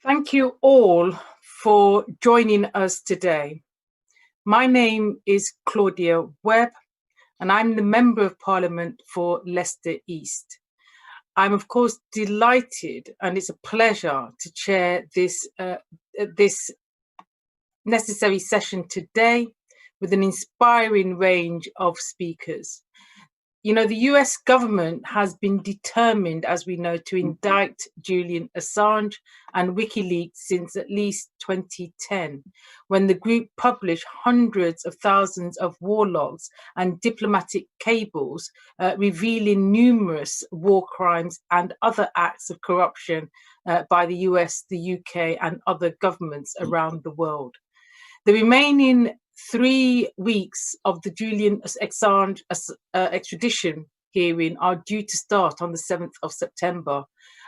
Thank you all for joining us today. My name is Claudia Webbe, and I'm the Member of Parliament for Leicester East. I'm, of course, delighted, and it's a pleasure to chair this necessary session today with an inspiring range of speakers. You know, the US government has been determined, as we know, to indict Julian Assange and WikiLeaks since at least 2010, when the group published hundreds of thousands of war logs and diplomatic cables revealing numerous war crimes and other acts of corruption by the US, the UK, and other governments around the world. The remaining 3 weeks of the Julian Assange extradition hearing are due to start on the 7th of September,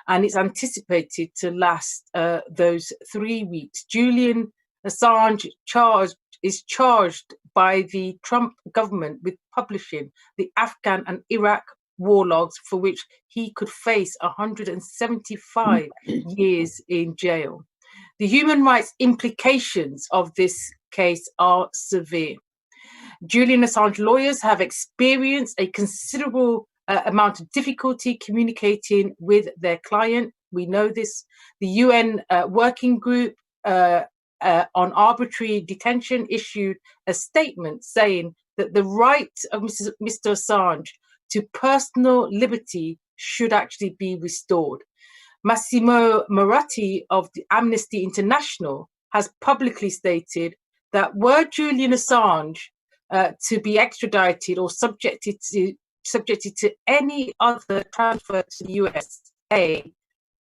and it's anticipated to last those 3 weeks. Julian Assange is charged by the Trump government with publishing the Afghan and Iraq war logs, for which he could face 175 years in jail. The human rights implications of this case are severe. Julian Assange lawyers have experienced a considerable amount of difficulty communicating with their client. We know this. The UN working group on arbitrary detention issued a statement saying that the right of Mr. Assange to personal liberty should actually be restored. Massimo Moratti of the Amnesty International has publicly stated that were Julian Assange to be extradited or subjected to any other transfer to the USA,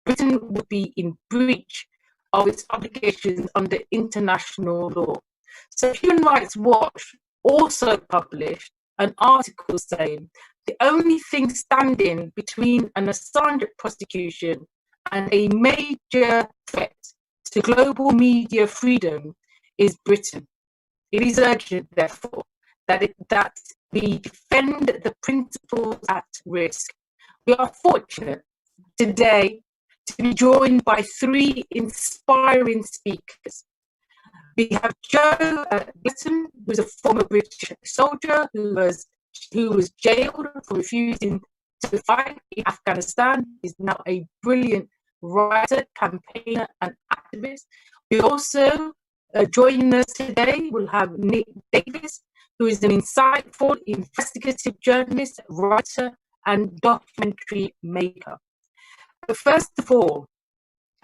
Britain would be in breach of its obligations under international law. So Human Rights Watch also published an article saying the only thing standing between an Assange prosecution and a major threat to global media freedom is Britain. It is urgent, therefore, that we defend the principles at risk. We are fortunate today to be joined by 3 inspiring speakers. We have Joe Glenton, who is a former British soldier who was jailed for refusing to fight in Afghanistan. He's now a brilliant writer, campaigner, and activist. We also, joining us today, we'll have Nick Davies, who is an insightful investigative journalist, writer, and documentary maker. But first of all,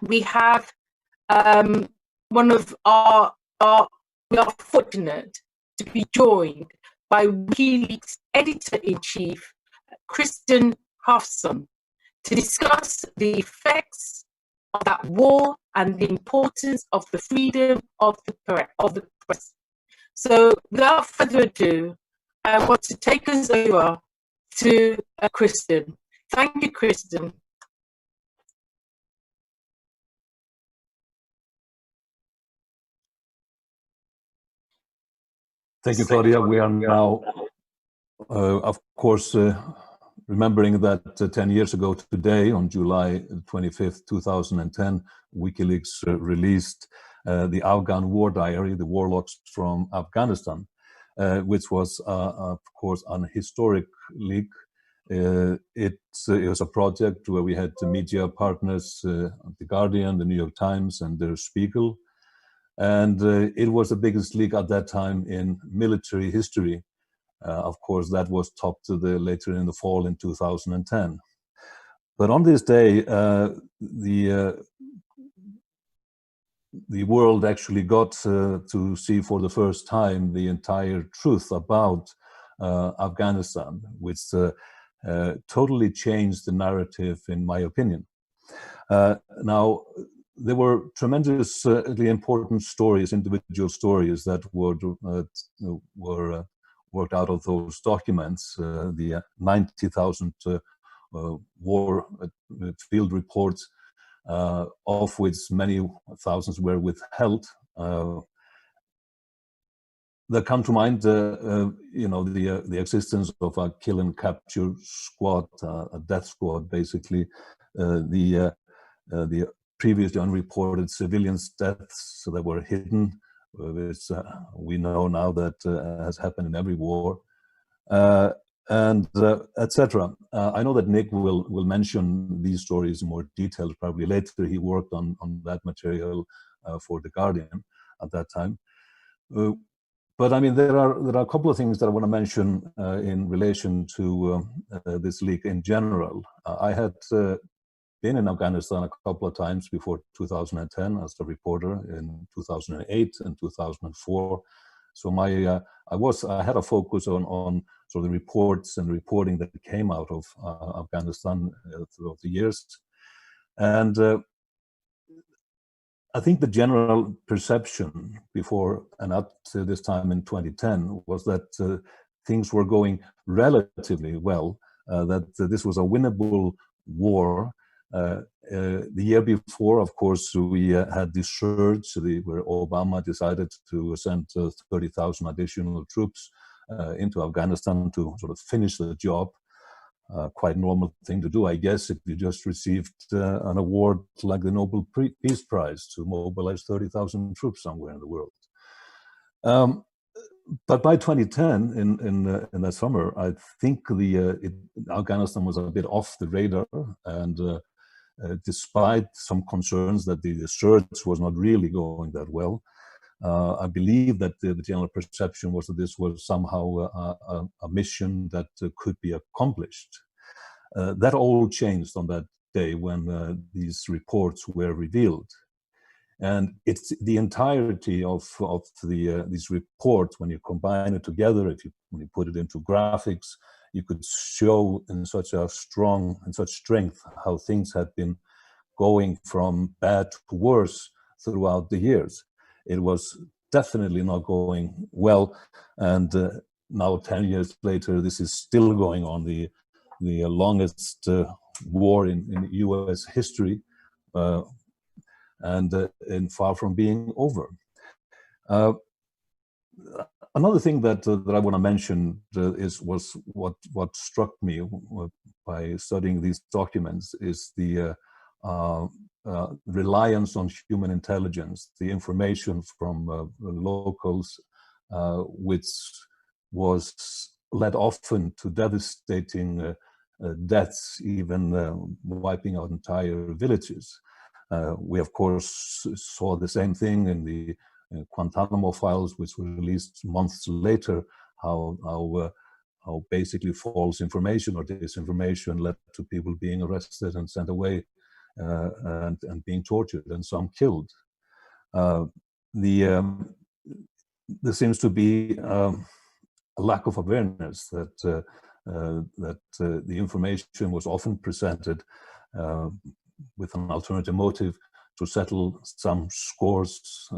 we have we are fortunate to be joined by WikiLeaks editor-in-chief, Kristinn Hrafnsson, to discuss the effects of that war and the importance of the freedom of the press. So without further ado, I want to take us over to Kristinn. Thank you, Kristinn. Thank you, Claudia. We are now, of course, remembering that 10 years ago today, on July 25th, 2010, WikiLeaks released the Afghan War Diary, the war logs from Afghanistan, which was, of course, an historic leak. It was a project where we had the media partners, The Guardian, The New York Times, and Der Spiegel. And it was the biggest leak at that time in military history. Of course, that was topped later in the fall in 2010. But on this day, the world actually got to see for the first time the entire truth about Afghanistan, which totally changed the narrative, in my opinion. Now, there were tremendously important stories, individual stories that were worked out of those documents. The 90,000 war field reports, of which many thousands were withheld. That come to mind, the existence of a kill and capture squad, a death squad, basically, the previously unreported civilians' deaths that were hidden, which we know now that has happened in every war, and etc. I know that Nick will mention these stories in more detail probably later. He worked on that material for The Guardian at that time. But I mean, there are a couple of things that I want to mention in relation to this leak in general. I had been in Afghanistan a couple of times before 2010 as a reporter in 2008 and 2004. So I had a focus on sort of the reports and reporting that came out of Afghanistan throughout the years, and I think the general perception before and up to this time in 2010 was that things were going relatively well, that this was a winnable war. The year before, of course, we had the surge where Obama decided to send 30,000 additional troops into Afghanistan to sort of finish the job. Quite normal thing to do, I guess, if you just received an award like the Nobel Peace Prize to mobilize 30,000 troops somewhere in the world. But by 2010, in that summer, I think Afghanistan was a bit off the radar, and despite some concerns that the surge was not really going that well, I believe that the general perception was that this was somehow a mission that could be accomplished. That all changed on that day when these reports were revealed. And it's the entirety of these reports, when you combine it together, when you put it into graphics, you could show in such strength how things had been going from bad to worse throughout the years. It was definitely not going well, and now 10 years later, this is still going on, the longest war in U.S. history, and far from being over. Another thing that I want to mention was what struck me by studying these documents is the reliance on human intelligence, the information from locals, which was led often to devastating deaths, even wiping out entire villages. We, of course, saw the same thing in the Guantanamo files, which were released months later, how basically false information or disinformation led to people being arrested and sent away and being tortured, and some killed. There seems to be a lack of awareness that the information was often presented with an alternative motive to settle some scores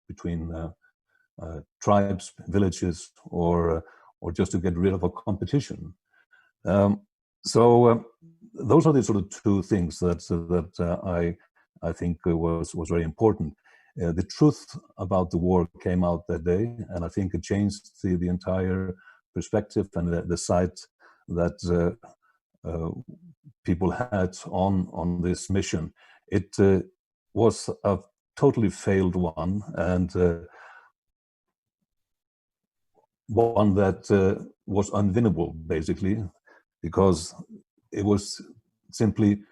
between tribes, villages, or just to get rid of a competition. So those are the sort of two things that I think was very important. The truth about the war came out that day, and I think it changed the entire perspective and the sight that people had on this mission. It was a totally failed one, and one that was unwinnable, basically, because it was simply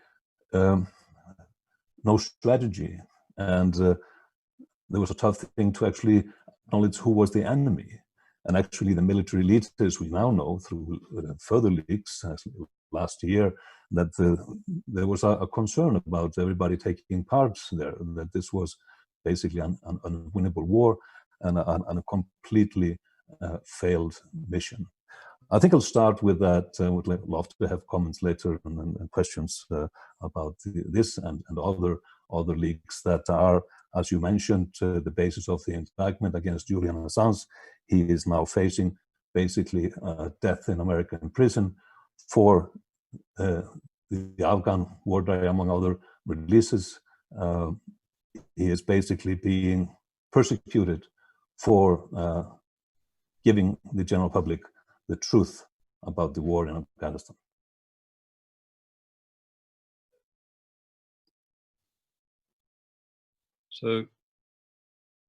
no strategy, and there was a tough thing to actually acknowledge who was the enemy. And actually the military leaders, we now know through further leaks last year, that there was a concern about everybody taking part there, that this was basically an unwinnable war and a completely failed mission. I think I'll start with that. I would love to have comments later and questions about this and other leaks that are, as you mentioned, the basis of the indictment against Julian Assange. He is now facing basically death in American prison for the Afghan war diary, among other releases. He is basically being persecuted for giving the general public the truth about the war in Afghanistan. So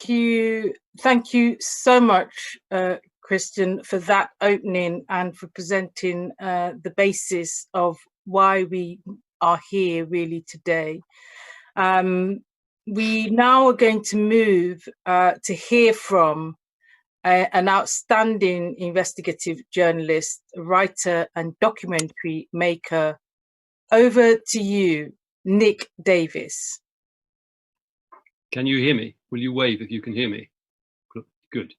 thank you so much, Kristinn, for that opening and for presenting the basis of why we are here really today. We now are going to move to hear from an outstanding investigative journalist, writer and documentary maker. Over to you, Nick Davies. can you hear me? Will you wave if you can hear me? Good.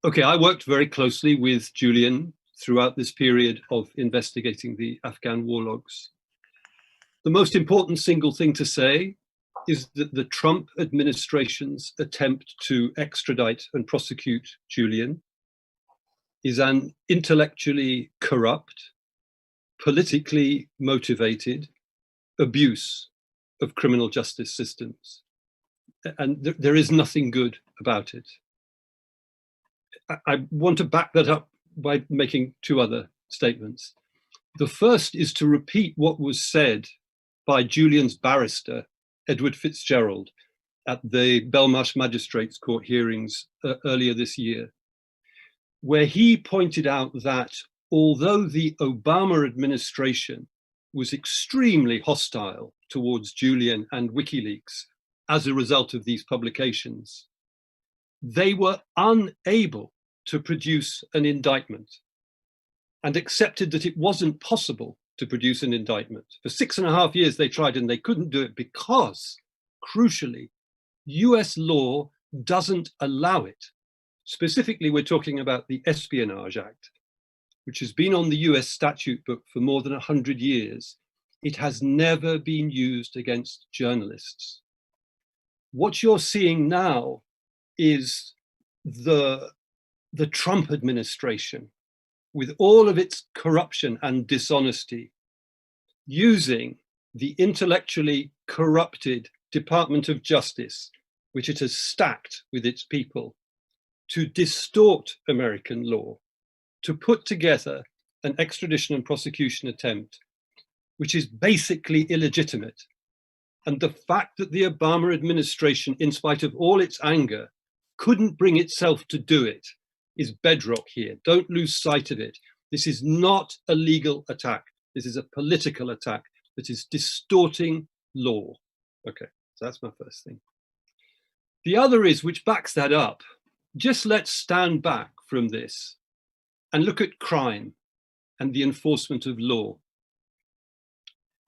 Okay, I worked very closely with Julian throughout this period of investigating the Afghan war logs. The most important single thing to say is that the Trump administration's attempt to extradite and prosecute Julian is an intellectually corrupt, politically motivated abuse of criminal justice systems. And there is nothing good about it. I want to back that up by making two other statements. The first is to repeat what was said by Julian's barrister, Edward Fitzgerald, at the Belmarsh Magistrates Court hearings earlier this year, where he pointed out that although the Obama administration was extremely hostile towards Julian and WikiLeaks as a result of these publications, they were unable to produce an indictment and accepted that it wasn't possible to produce an indictment. For 6.5 years they tried and they couldn't do it because, crucially, US law doesn't allow it. Specifically, we're talking about the Espionage Act, which has been on the US statute book for more than 100 years. It has never been used against journalists. What you're seeing now is the Trump administration, with all of its corruption and dishonesty, using the intellectually corrupted Department of Justice, which it has stacked with its people, to distort American law, to put together an extradition and prosecution attempt, which is basically illegitimate. And the fact that the Obama administration, in spite of all its anger, couldn't bring itself to do it is bedrock here. Don't lose sight of it. This is not a legal attack. This is a political attack that is distorting law. Okay, so that's my first thing. The other is, which backs that up, just let's stand back from this and look at crime and the enforcement of law.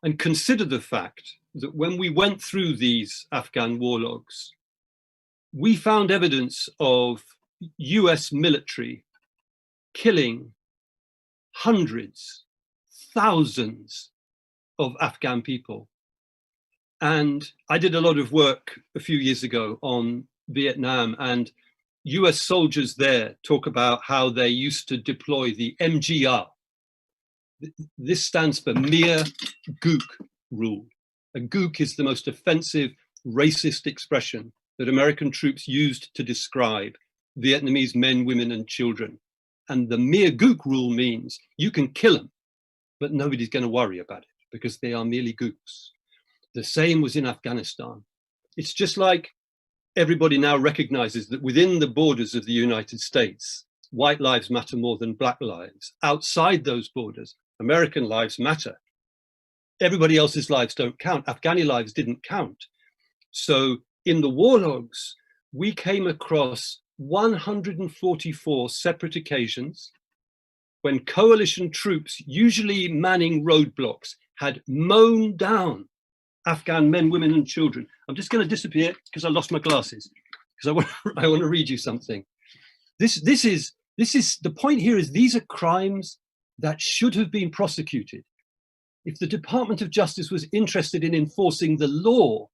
And consider the fact that when we went through these Afghan war logs, we found evidence of US military killing hundreds, thousands of Afghan people. And I did a lot of work a few years ago on Vietnam, and US soldiers there talk about how they used to deploy the MGR. This stands for Mere Gook rule. A gook is the most offensive, racist expression that American troops used to describe Vietnamese men, women, and children. And the Mere Gook rule means you can kill them, but nobody's going to worry about it because they are merely gooks. The same was in Afghanistan. It's just like everybody now recognizes that within the borders of the United States, white lives matter more than black lives. Outside those borders, American lives matter. Everybody else's lives don't count. Afghani lives didn't count. So in the war logs, we came across 144 separate occasions when coalition troops, usually manning roadblocks, had mown down Afghan men, women, and children. I'm just going to disappear because I lost my glasses because I want to read you something. This is the point here is these are crimes that should have been prosecuted. If the Department of Justice was interested in enforcing the law,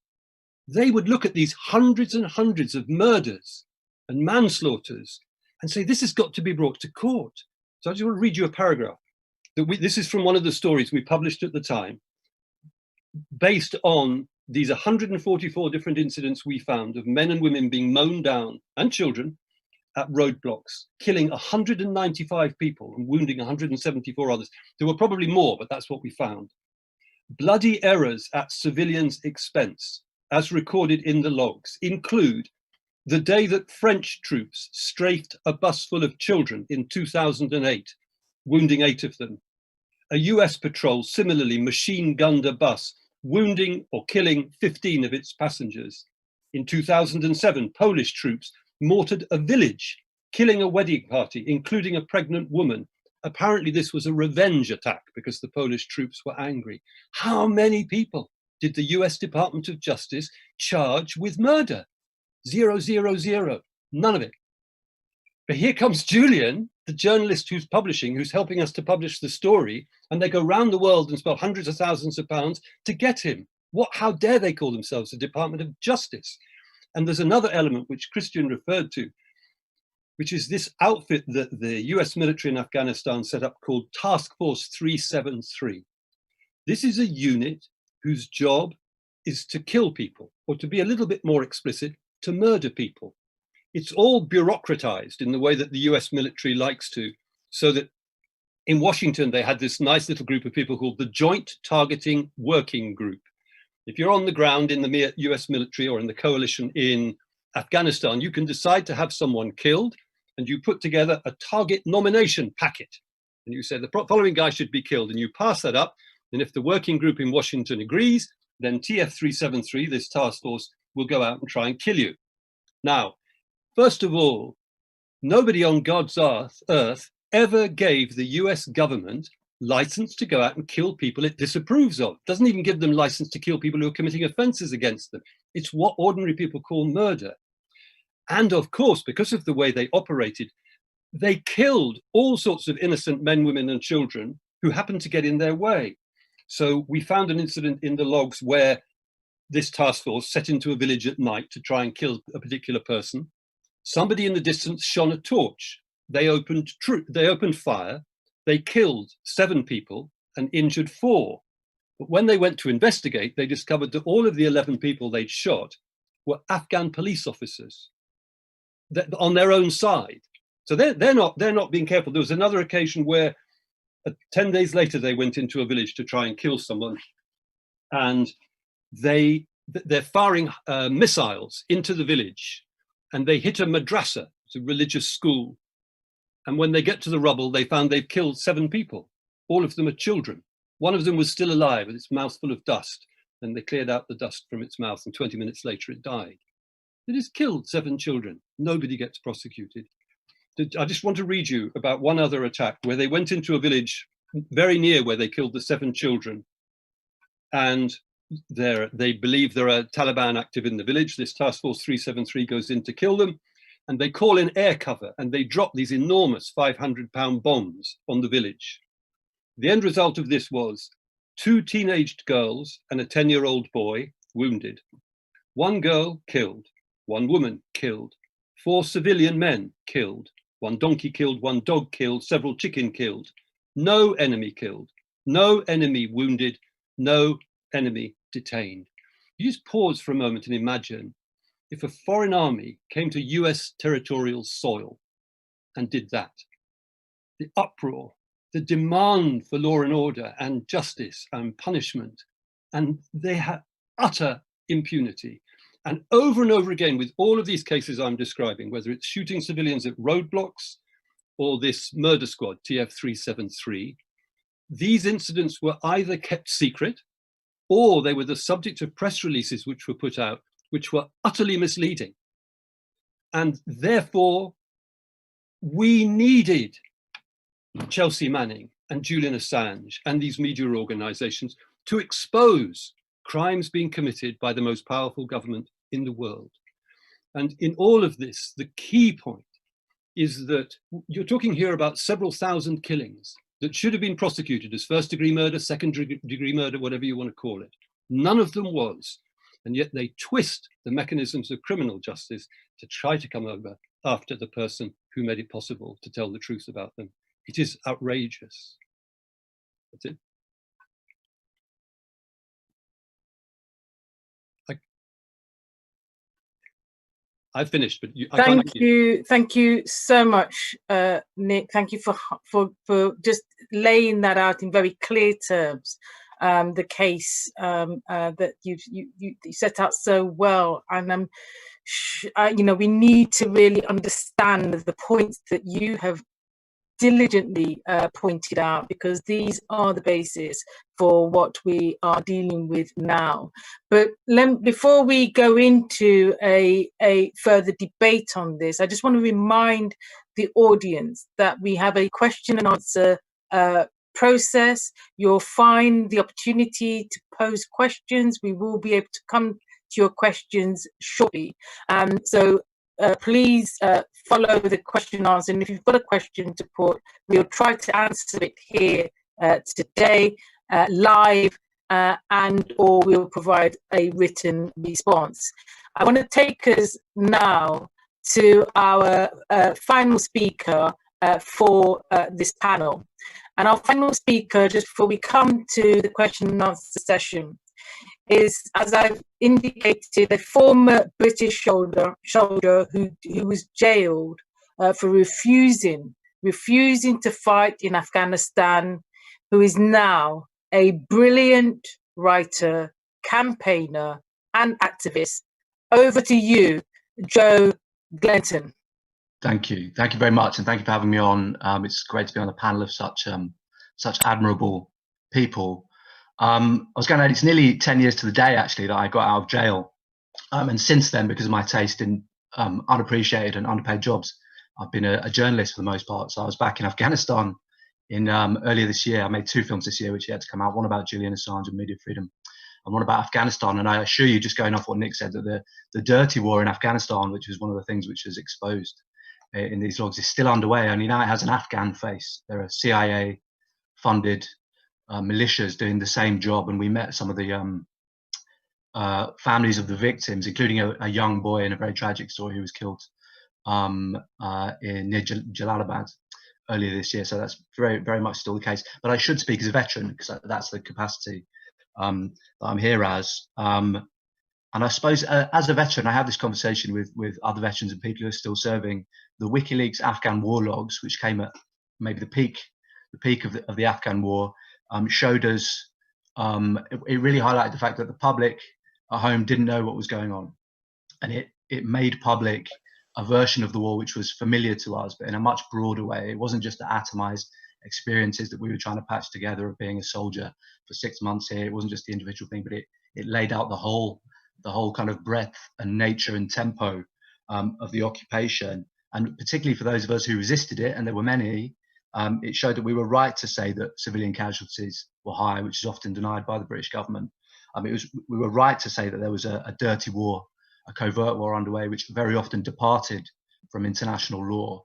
they would look at these hundreds and hundreds of murders and manslaughters and say, this has got to be brought to court. So I just want to read you a paragraph. This is from one of the stories we published at the time, based on these 144 different incidents we found of men and women being mown down, and children, at roadblocks, killing 195 people and wounding 174 others. There were probably more, but that's what we found. Bloody errors at civilians' expense. as recorded in the logs, include the day that French troops strafed a bus full of children in 2008, wounding 8 of them. A US patrol similarly machine-gunned a bus, wounding or killing 15 of its passengers. In 2007, Polish troops mortared a village, killing a wedding party, including a pregnant woman. Apparently this was a revenge attack because the Polish troops were angry. How many people did the US Department of Justice charge with murder? 0, 0, 0, none of it. But here comes Julian, the journalist who's publishing, who's helping us to publish the story, and they go round the world and spend hundreds of thousands of pounds to get him. How dare they call themselves the Department of Justice? And there's another element which Kristinn referred to, which is this outfit that the US military in Afghanistan set up called Task Force 373. This is a unit whose job is to kill people, or to be a little bit more explicit, to murder people. It's all bureaucratized in the way that the US military likes to, so that in Washington, they had this nice little group of people called the Joint Targeting Working Group. If you're on the ground in the US military or in the coalition in Afghanistan, you can decide to have someone killed, and you put together a target nomination packet. And you say the following guy should be killed, and you pass that up. And if the working group in Washington agrees, then TF373, this task force, will go out and try and kill you. Now, first of all, nobody on God's earth ever gave the US government license to go out and kill people it disapproves of. Doesn't even give them license to kill people who are committing offenses against them. It's what ordinary people call murder. And of course, because of the way they operated, they killed all sorts of innocent men, women, and children who happened to get in their way. So we found an incident in the logs where this task force set into a village at night to try and kill a particular person. Somebody in the distance shone a torch. They opened fire. They killed 7 people and injured 4. But when they went to investigate, they discovered that all of the 11 people they'd shot were Afghan police officers on their own side. So they're not being careful. There was another occasion where 10 days later, they went into a village to try and kill someone, and they're firing missiles into the village, and they hit a madrasa, it's a religious school. And when they get to the rubble, they found they've killed 7 people. All of them are children. One of them was still alive with its mouth full of dust, and they cleared out the dust from its mouth, and 20 minutes later it died. It has killed 7 children. Nobody gets prosecuted. I just want to read you about one other attack where they went into a village very near where they killed the 7 children. And they believe there are Taliban active in the village. This Task Force 373 goes in to kill them, and they call in air cover, and they drop these enormous 500-pound bombs on the village. The end result of this was 2 teenaged girls and a 10-year-old boy wounded. 1 girl killed, 1 woman killed, 4 civilian men killed, 1 donkey killed, 1 dog killed, several chicken killed. No enemy killed, no enemy wounded, no enemy detained. You just pause for a moment and imagine if a foreign army came to US territorial soil and did that. The uproar, the demand for law and order and justice and punishment, and they had utter impunity. And over again, with all of these cases I'm describing, whether it's shooting civilians at roadblocks or this murder squad, TF373, these incidents were either kept secret or they were the subject of press releases which were put out, which were utterly misleading. And therefore, we needed Chelsea Manning and Julian Assange and these media organizations to expose crimes being committed by the most powerful government in the world. And in all of this, the key point is that you're talking here about several thousand killings that should have been prosecuted as first-degree murder, second-degree murder, whatever you want to call it. None of them was. And yet they twist the mechanisms of criminal justice to try to come over after the person who made it possible to tell the truth about them. It is outrageous. That's it. I've finished, but thank you so much, Nick. Thank you for just laying that out in very clear terms. the case that you set out so well. And you know, we need to really understand the points that you have diligently pointed out, because these are the basis for what we are dealing with now. But before we go into a further debate on this, I just want to remind the audience that we have a question and answer process. You'll find the opportunity to pose questions. We will be able to come to your questions shortly. So please follow the question and answer, and if you've got a question to put, we'll try to answer it here today live, and or we'll provide a written response. I want to take us now to our final speaker for this panel. And our final speaker, just before we come to the question and answer session, is, as I've indicated, a former British soldier who was jailed for refusing to fight in Afghanistan, who is now a brilliant writer, campaigner, and activist. Over to you, Joe Glenton. Thank you very much, and thank you for having me on. It's great to be on a panel of such admirable people. I was going to add, it's nearly 10 years to the day actually that I got out of jail, and since then, because of my taste in unappreciated and underpaid jobs, I've been a journalist for the most part. So I was back in Afghanistan in earlier this year. I made 2 films this year which yet to come out, one about Julian Assange and media freedom, and one about Afghanistan. And I assure you, just going off what Nick said, that the dirty war in Afghanistan, which is one of the things which is exposed in these logs, is still underway, only now it has an Afghan face. There are CIA funded militias doing the same job, and we met some of the families of the victims, including a young boy in a very tragic story who was killed near Jalalabad earlier this year. So that's very, very much still the case. But I should speak as a veteran, because that's the capacity that I'm here as. And I suppose as a veteran, I have this conversation with other veterans and people who are still serving. The WikiLeaks Afghan war logs, which came at maybe the peak of the Afghan war, showed us, it really highlighted the fact that the public at home didn't know what was going on. And it made public a version of the war which was familiar to us, but in a much broader way. It wasn't just the atomized experiences that we were trying to patch together of being a soldier for 6 months here. It wasn't just the individual thing, but it laid out the whole kind of breadth and nature and tempo of the occupation. And particularly for those of us who resisted it, and there were many, it showed that we were right to say that civilian casualties were high, which is often denied by the British government. We were right to say that there was a dirty war, a covert war underway, which very often departed from international law.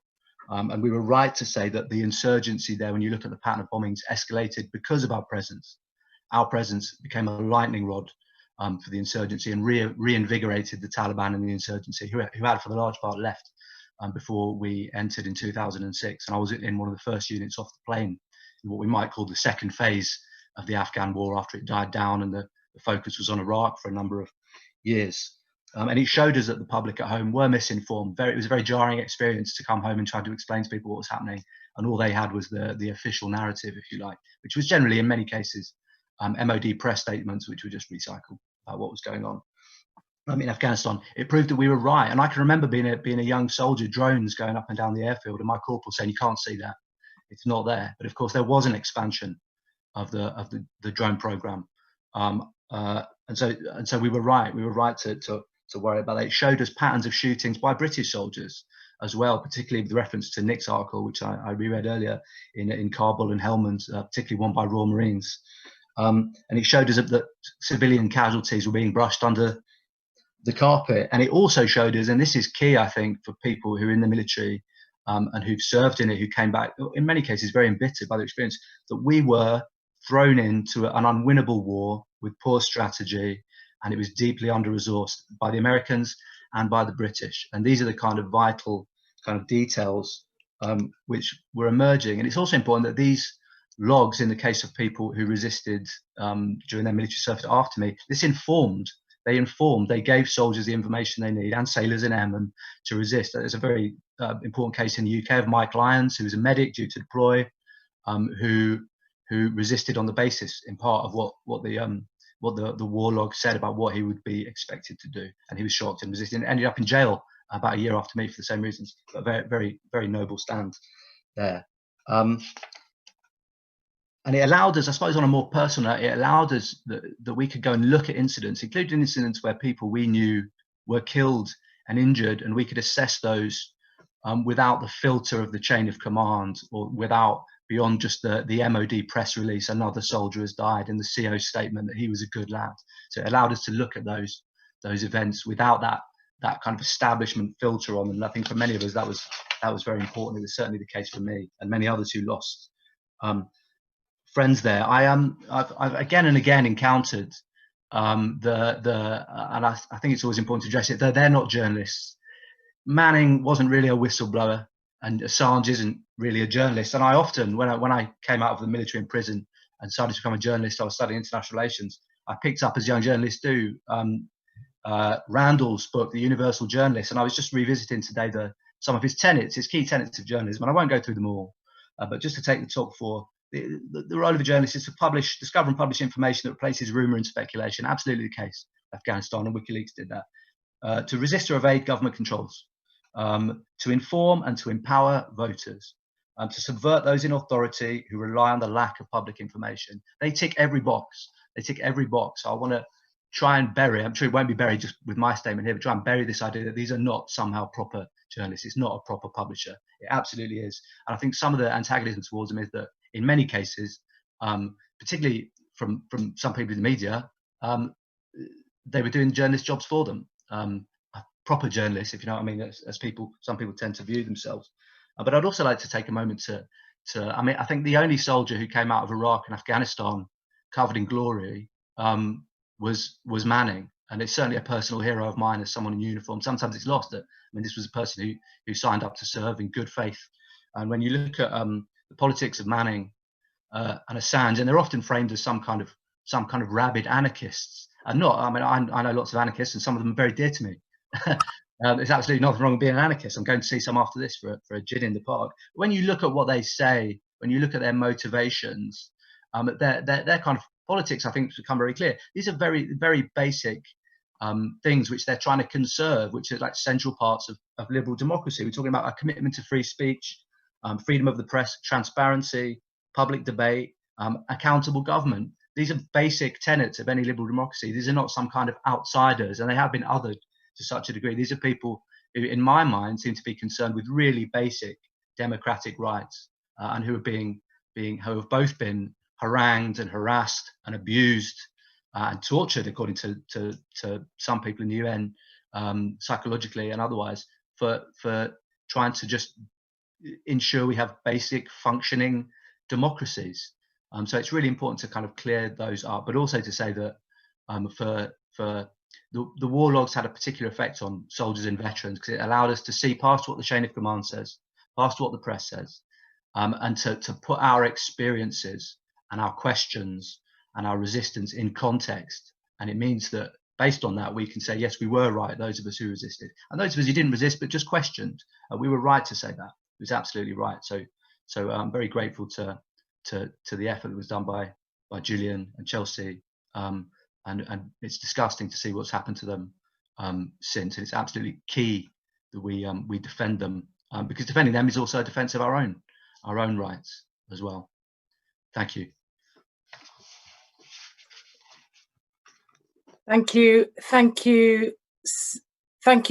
And we were right to say that the insurgency there, when you look at the pattern of bombings, escalated because of our presence. Our presence became a lightning rod for the insurgency and reinvigorated the Taliban and the insurgency, who had for the large part left before we entered in 2006. And I was in one of the first units off the plane in what we might call the second phase of the Afghan war after it died down and the focus was on Iraq for a number of years. And it showed us that the public at home were misinformed. It was a very jarring experience to come home and try to explain to people what was happening, and all they had was the official narrative, if you like, which was generally, in many cases, MOD press statements which were just recycled about what was going on. In Afghanistan, it proved that we were right. And I can remember being a young soldier, drones going up and down the airfield, and my corporal saying, "You can't see that; it's not there." But of course, there was an expansion of the drone program, and so we were right. We were right to worry about that. It showed us patterns of shootings by British soldiers as well, particularly with reference to Nick's article, which I reread earlier in Kabul and Helmand, particularly one by Royal Marines. And it showed us that civilian casualties were being brushed under the carpet. And it also showed us, and this is key, I think, for people who are in the military and who've served in it, who came back, in many cases, very embittered by the experience, that we were thrown into an unwinnable war with poor strategy, and it was deeply under-resourced by the Americans and by the British. And these are the kind of vital kind of details which were emerging. And it's also important that these logs, in the case of people who resisted during their military service after me, they gave soldiers the information they need, and sailors and airmen, to resist. There's a very important case in the UK of Mike Lyons, who was a medic due to deploy, who who resisted on the basis, in part, of what the war log said about what he would be expected to do, and he was shocked and resisted, and ended up in jail about a year after me for the same reasons. But very, very, very noble stand there. And it allowed us, I suppose, on a more personal note, it allowed us that we could go and look at incidents, including incidents where people we knew were killed and injured, and we could assess those without the filter of the chain of command, or without, beyond just the MOD press release, another soldier has died, and the CO statement that he was a good lad. So it allowed us to look at those events without that kind of establishment filter on them. And I think for many of us that was very important. It was certainly the case for me and many others who lost friends there. I've again and again encountered and I think it's always important to address it. They're not journalists. Manning wasn't really a whistleblower, and Assange isn't really a journalist. And I often, when I came out of the military and prison and started to become a journalist, I was studying international relations. I picked up, as young journalists do, Randall's book, The Universal Journalist, and I was just revisiting today some of his tenets, his key tenets of journalism. And I won't go through them all, but just to take the top four. The role of a journalist is to discover and publish information that replaces rumour and speculation. Absolutely the case. Afghanistan and WikiLeaks did that. To resist or evade government controls. To inform and to empower voters. To subvert those in authority who rely on the lack of public information. They tick every box. I want to try and bury, I'm sure it won't be buried just with my statement here, but try and bury this idea that these are not somehow proper journalists. It's not a proper publisher. It absolutely is. And I think some of the antagonism towards them is that in many cases, particularly from some people in the media, they were doing journalist jobs for them. Proper journalists, if you know what I mean, as some people tend to view themselves. But I'd also like to take a moment to I think the only soldier who came out of Iraq and Afghanistan covered in glory was Manning, and it's certainly a personal hero of mine as someone in uniform. Sometimes it's lost that this was a person who signed up to serve in good faith. And when you look at the politics of Manning and Assange, and they're often framed as some kind of rabid anarchists, and not. I know lots of anarchists, and some of them are very dear to me. There's absolutely nothing wrong with being an anarchist. I'm going to see some after this for a gin in the park. When you look at what they say, when you look at their motivations, their kind of politics, I think, has become very clear. These are very, very basic things which they're trying to conserve, which are like central parts of liberal democracy. We're talking about a commitment to free speech, freedom of the press, transparency, public debate, accountable government. These are basic tenets of any liberal democracy. These are not some kind of outsiders, and they have been othered to such a degree. These are people who, in my mind, seem to be concerned with really basic democratic rights, and who have both been harangued and harassed and abused and tortured, according to some people in the UN, psychologically and otherwise, for trying to just ensure we have basic functioning democracies. So it's really important to kind of clear those up, but also to say that for the war logs had a particular effect on soldiers and veterans, because it allowed us to see past what the chain of command says, past what the press says, and to put our experiences and our questions and our resistance in context. And it means that based on that, we can say, yes, we were right, those of us who resisted. And those of us who didn't resist but just questioned, we were right to say that. It was absolutely right. So I'm very grateful to the effort that was done by Julian and Chelsea. And it's disgusting to see what's happened to them since. And it's absolutely key that we defend them, because defending them is also a defense of our own rights as well. Thank you. Thank you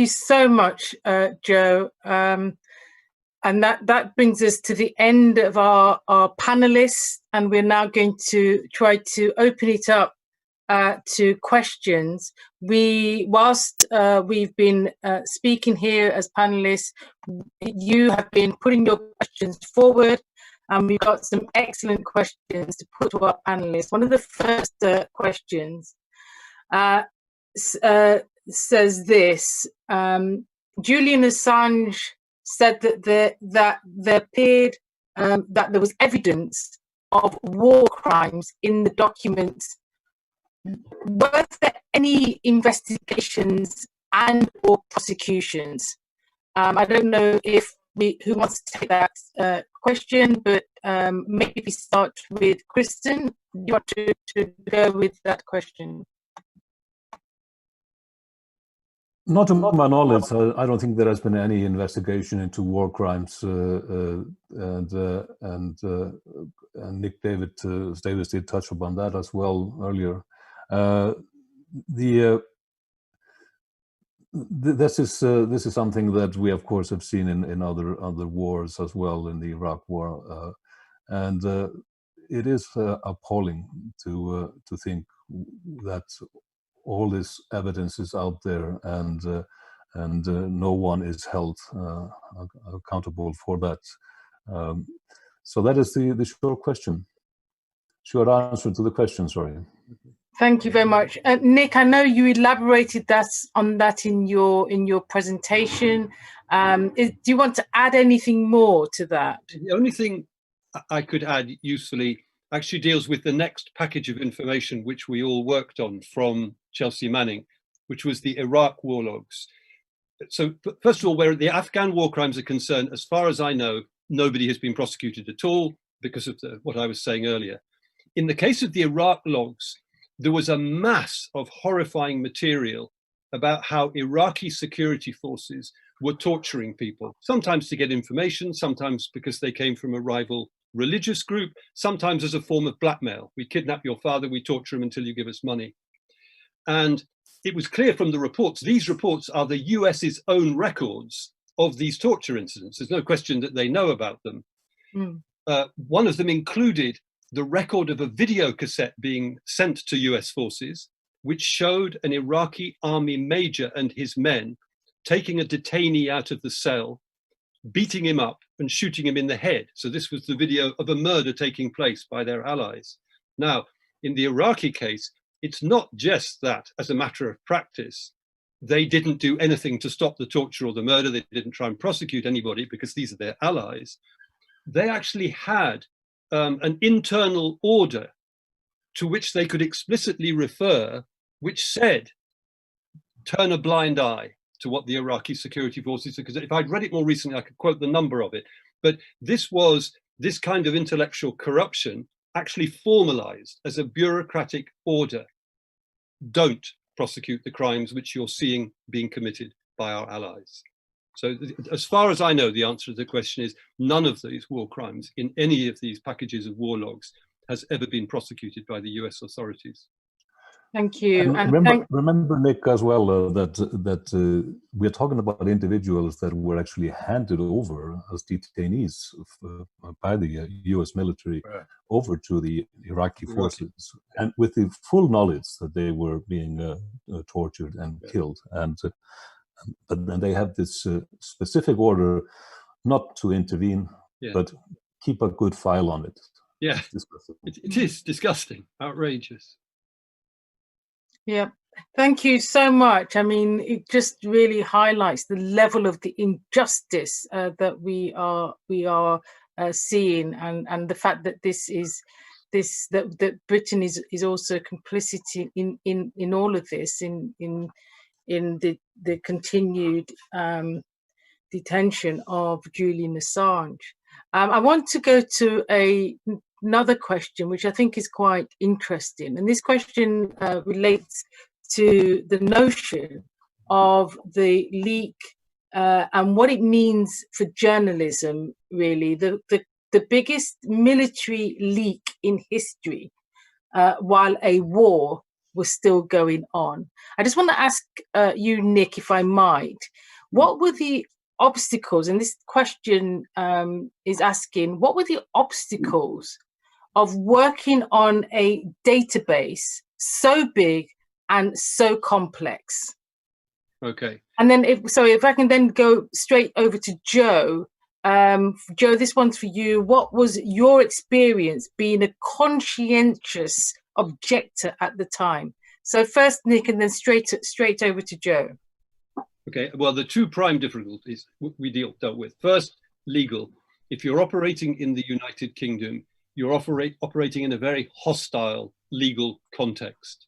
so much, Joe. And that brings us to the end of our panelists, and we're now going to try to open it up to questions. Whilst we've been speaking here as panelists, you have been putting your questions forward, and we've got some excellent questions to put to our panelists. One of the first questions says this: Julian Assange said that there appeared that there was evidence of war crimes in the documents. Were there any investigations and or prosecutions? I don't know who wants to take that question, but maybe start with Kristinn. Do you want to go with that question? Not to my knowledge, I don't think there has been any investigation into war crimes, and Nick Davies did touch upon that as well earlier. This is something that we of course have seen in other wars as well, in the Iraq War, and it is appalling to think that all this evidence is out there, and no one is held accountable for that. So that is the short answer to the question. Sorry. Thank you very much, Nick. I know you elaborated on that in your presentation. Do you want to add anything more to that? The only thing I could add usefully actually deals with the next package of information which we all worked on from Chelsea Manning, which was the Iraq war logs. So first of all, where the Afghan war crimes are concerned, as far as I know, nobody has been prosecuted at all because of what I was saying earlier. In the case of the Iraq logs, there was a mass of horrifying material about how Iraqi security forces were torturing people, sometimes to get information, sometimes because they came from a rival religious group, sometimes as a form of blackmail. We kidnap your father, we torture him until you give us money. And it was clear from the reports, these reports are the US's own records of these torture incidents. There's no question that they know about them. One of them included the record of a video cassette being sent to US forces, which showed an Iraqi army major and his men taking a detainee out of the cell, beating him up and shooting him in the head. So this was the video of a murder taking place by their allies. Now, in the Iraqi case, it's not just that as a matter of practice, they didn't do anything to stop the torture or the murder. They didn't try and prosecute anybody because these are their allies. They actually had an internal order to which they could explicitly refer, which said, turn a blind eye to what the Iraqi security forces, because if I'd read it more recently, I could quote the number of it. But this kind of intellectual corruption actually formalized as a bureaucratic order. Don't prosecute the crimes which you're seeing being committed by our allies. So as far as I know, the answer to the question is none of these war crimes in any of these packages of war logs has ever been prosecuted by the US authorities. Thank you. And remember, Nick, as well, that we're talking about individuals that were actually handed over as detainees by the US military over to the Iraqi forces, and with the full knowledge that they were being tortured and killed. And but then they have this specific order not to intervene, but keep a good file on it. Yeah, it is disgusting, outrageous. Yeah, thank you so much. I mean, it just really highlights the level of the injustice that we are seeing, and the fact that that Britain is also complicit in all of this, in the continued detention of Julian Assange. I want to go to another question, which I think is quite interesting. And this question relates to the notion of the leak and what it means for journalism, really. The biggest military leak in history while a war was still going on. I just want to ask you, Nick, if I might, what were the obstacles, and this question is asking, what were the obstacles of working on a database so big and so complex? Okay. And then if I can then go straight over to Joe. Joe, this one's for you. What was your experience being a conscientious objector at the time? So first Nick, and then straight over to Joe. Okay, well, the two prime difficulties we dealt with. First, legal. If you're operating in the United Kingdom, you're operating in a very hostile legal context.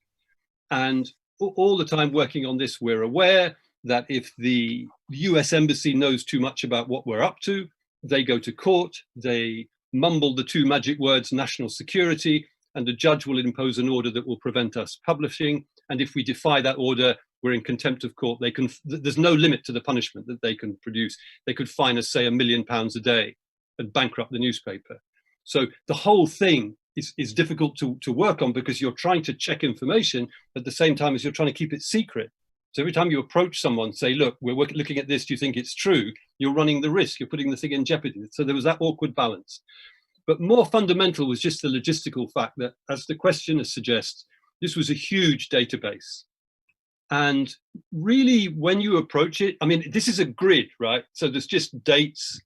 And all the time working on this, we're aware that if the US Embassy knows too much about what we're up to, they go to court, they mumble the two magic words national security, and the judge will impose an order that will prevent us publishing. And if we defy that order, we're in contempt of court. There's no limit to the punishment that they can produce. They could fine us, say, £1 million a day and bankrupt the newspaper. So the whole thing is difficult to work on, because you're trying to check information at the same time as you're trying to keep it secret. So every time you approach someone, say, look, we're looking at this, do you think it's true? You're running the risk, you're putting the thing in jeopardy. So there was that awkward balance. But more fundamental was just the logistical fact that, as the questioner suggests, this was a huge database. And really, when you approach it, I mean, this is a grid, right? So there's just dates,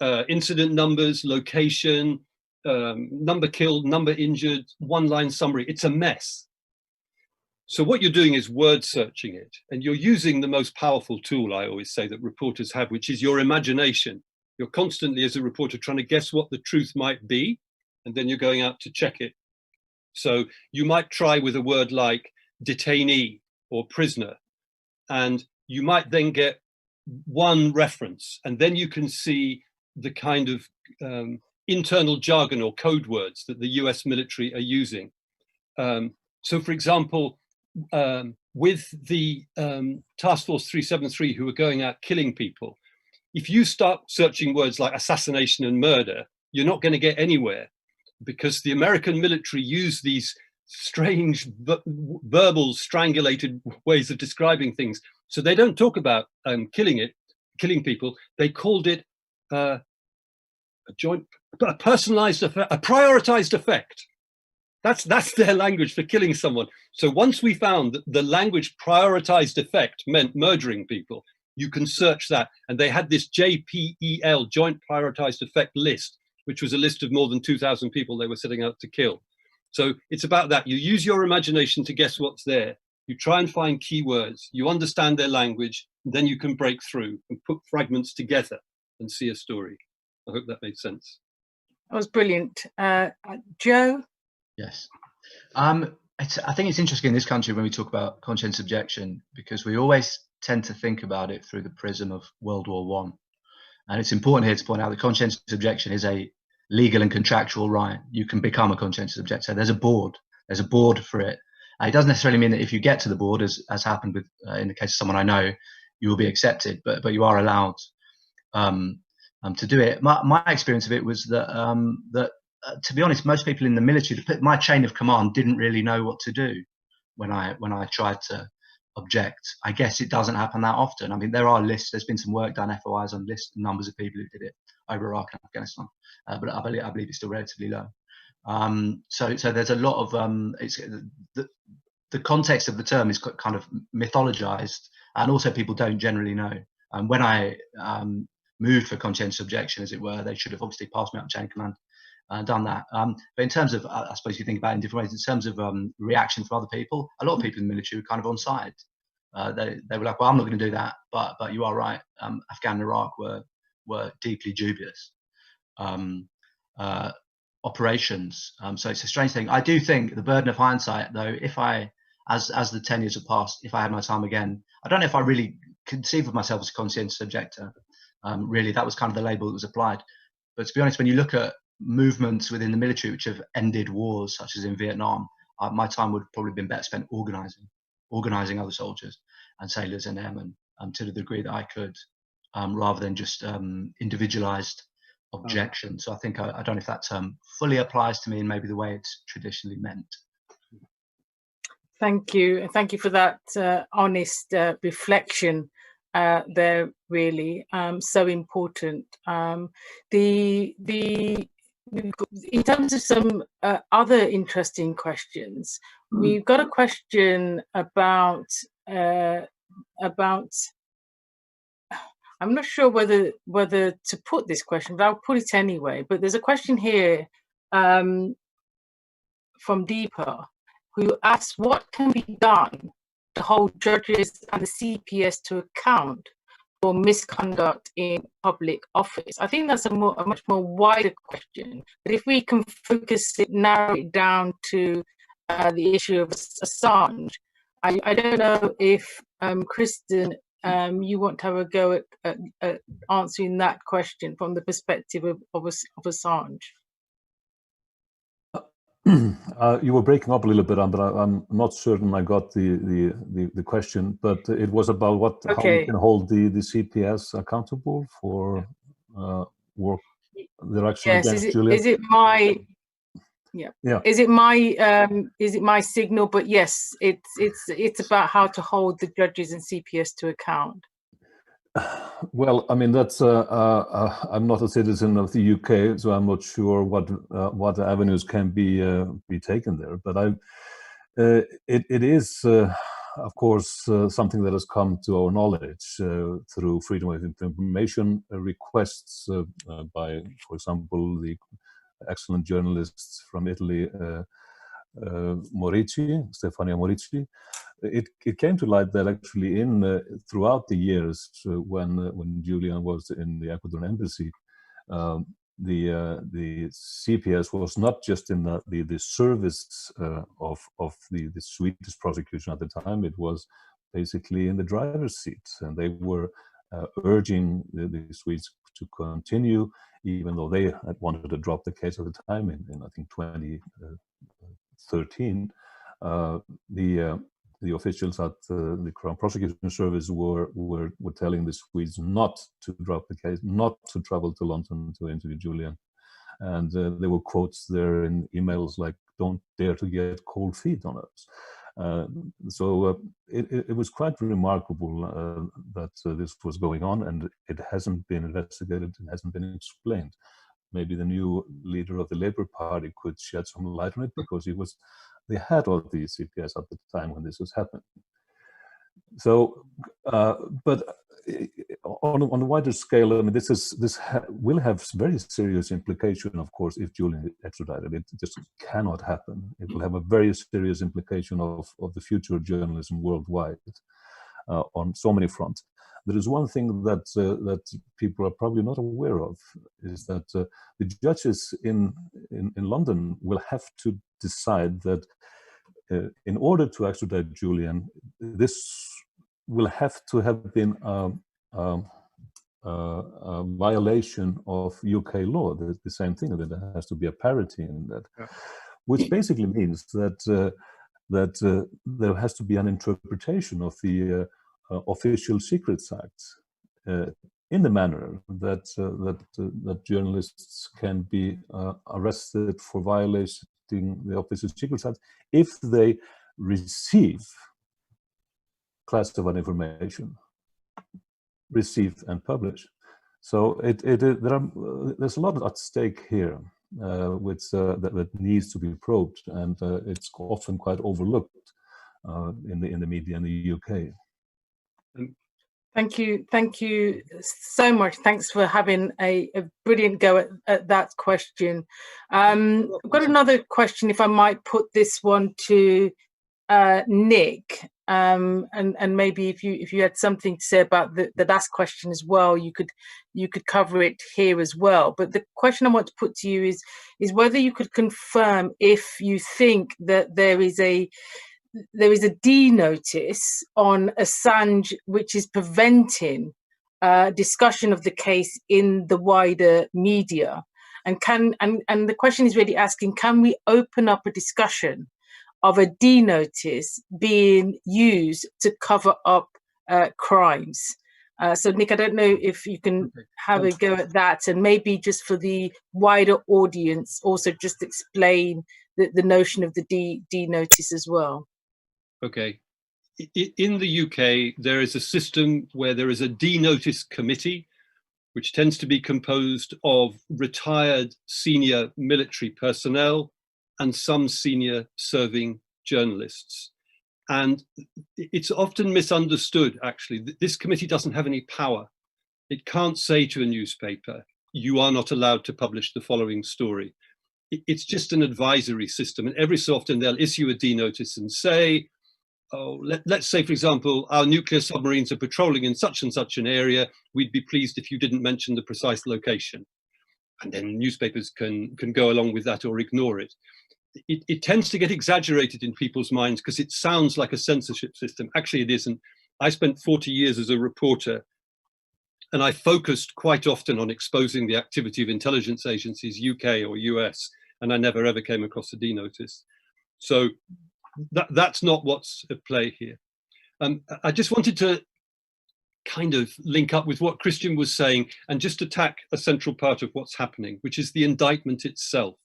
incident numbers, location, number killed, number injured, one-line summary. It's a mess. So what you're doing is word searching it, and you're using the most powerful tool, I always say, that reporters have, which is your imagination. You're constantly, as a reporter, trying to guess what the truth might be, and then you're going out to check it. So you might try with a word like detainee or prisoner, and you might then get one reference, and then you can see the kind of internal jargon or code words that the US military are using. So, for example, with the Task Force 373 who are going out killing people, if you start searching words like assassination and murder, you're not going to get anywhere, because the American military use these strange verbal strangulated ways of describing things. So they don't talk about killing people. They called it a personalized effect, a prioritized effect. That's their language for killing someone. So once we found that the language prioritized effect meant murdering people, you can search that. And they had this JPEL, Joint Prioritized Effect list, which was a list of more than 2,000 people they were setting out to kill. So it's about that. You use your imagination to guess what's there. You try and find keywords. You understand their language. And then you can break through and put fragments together and see a story. I hope that made sense. That was brilliant. Joe? Yes. I think it's interesting in this country when we talk about conscientious objection, because we always tend to think about it through the prism of World War I. And it's important here to point out that conscientious objection is a legal and contractual right. You can become a conscientious objector. There's a board for it. It doesn't necessarily mean that if you get to the board, as happened with in the case of someone I know, you will be accepted, but you are allowed to do it. My experience of it was that to be honest, most people in the military, my chain of command didn't really know what to do when I tried to object. I guess it doesn't happen that often. I mean, there are lists. There's been some work done, FOIs on lists, numbers of people who did it over Iraq and Afghanistan, but I believe it's still relatively low. So there's a lot of the context of the term is kind of mythologized, and also people don't generally know. And when I moved for conscientious objection, as it were, they should have obviously passed me up chain of command and done that. But in terms of, I suppose you think about it in different ways, in terms of reaction from other people, a lot of people in the military were kind of on side. They were like, well, I'm not going to do that, but you are right. Afghan and Iraq were deeply dubious operations. So it's a strange thing. I do think the burden of hindsight, though, if I, as the 10 years have passed, if I had my time again, I don't know if I really conceive of myself as a conscientious objector. Really, that was kind of the label that was applied. But to be honest, when you look at movements within the military which have ended wars, such as in Vietnam, my time would probably have been better spent organizing other soldiers and sailors and airmen to the degree that I could, rather than just individualized objection. So I think I don't know if that term fully applies to me in maybe the way it's traditionally meant. Thank you for that honest reflection there. Really, so important. In terms of some other interesting questions, we've got a question about I'm not sure whether to put this question, but I'll put it anyway. But there's a question here from Deepa, who asks, what can be done to hold judges and the CPS to account for misconduct in public office? I think that's a much more wider question. But if we can narrow it down to the issue of Assange, I don't know if Kristinn, you want to have a go at answering that question from the perspective of Assange. You were breaking up a little bit, but I'm not certain I got the question. But it was about how we can hold the CPS accountable for work their action against Julian. Is it my Is it my signal? But yes, it's about how to hold the judges and CPS to account. Well, I mean, that's I'm not a citizen of the UK, so I'm not sure what avenues can be taken there. But it is, of course, something that has come to our knowledge through freedom of information requests by, for example, the excellent journalists from Italy, Stefania Morici. It came to light that actually throughout the years when Julian was in the Ecuadorian embassy, the CPS was not just in the service of the Swedish prosecution at the time. It was basically in the driver's seat, and they were urging the Swedes to continue, even though they had wanted to drop the case at the time in I think 2013. The officials at the Crown Prosecution Service were telling the Swedes not to drop the case, not to travel to London to interview Julian. And there were quotes there in emails like, "Don't dare to get cold feet on us." So it was quite remarkable that this was going on, and it hasn't been investigated, it hasn't been explained. Maybe the new leader of the Labour Party could shed some light on it, because he was the head of the CPS at the time when this was happening. So, but on a wider scale, I mean, this will have very serious implication, of course, if Julian is extradited. It just cannot happen. It will have a very serious implication of the future of journalism worldwide on so many fronts. There is one thing that people are probably not aware of, is that the judges in London will have to decide that in order to extradite Julian, this will have to have been a violation of UK law. The same thing, that there has to be a parity in that, which basically means that there has to be an interpretation of the Official Secrets Act in the manner that journalists can be arrested for violating the Official Secrets Act if they receive classified information, receive and publish. So there's a lot at stake here, which that needs to be probed, and it's often quite overlooked in the media in the UK. Thank you so much. Thanks for having a brilliant go at that question. I've got another question, if I might put this one to Nick, and maybe if you had something to say about the last question as well, you could cover it here as well. But the question I want to put to you is whether you could confirm if you think that there is a D notice on Assange which is preventing discussion of the case in the wider media, and the question is really asking, can we open up a discussion of a D notice being used to cover up crimes? So Nick, I don't know if you can have a go at that, and maybe just for the wider audience also just explain the notion of the D notice as well. Okay. In the UK, there is a system where there is a D notice committee, which tends to be composed of retired senior military personnel and some senior serving journalists. And it's often misunderstood, actually. This committee doesn't have any power. It can't say to a newspaper, you are not allowed to publish the following story. It's just an advisory system. And every so often they'll issue a D notice and say, oh, let's say, for example, our nuclear submarines are patrolling in such and such an area. We'd be pleased if you didn't mention the precise location. And then newspapers can go along with that or ignore it. It tends to get exaggerated in people's minds because it sounds like a censorship system. Actually, it isn't. I spent 40 years as a reporter, and I focused quite often on exposing the activity of intelligence agencies, UK or US, and I never ever came across a D notice. So that's not what's at play here. I just wanted to kind of link up with what Kristinn was saying and just attack a central part of what's happening, which is the indictment itself.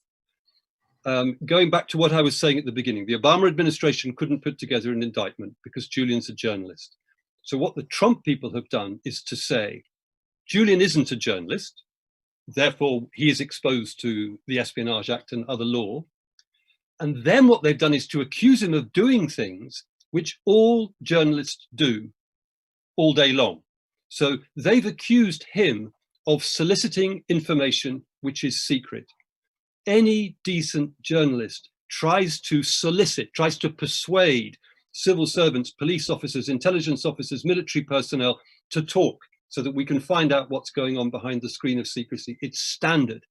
Going back to what I was saying at the beginning, the Obama administration couldn't put together an indictment because Julian's a journalist. So what the Trump people have done is to say, Julian isn't a journalist, therefore he is exposed to the Espionage Act and other law. And then what they've done is to accuse him of doing things which all journalists do all day long. So they've accused him of soliciting information which is secret. Any decent journalist tries to solicit, tries to persuade civil servants, police officers, intelligence officers, military personnel to talk so that we can find out what's going on behind the screen of secrecy. It's standard.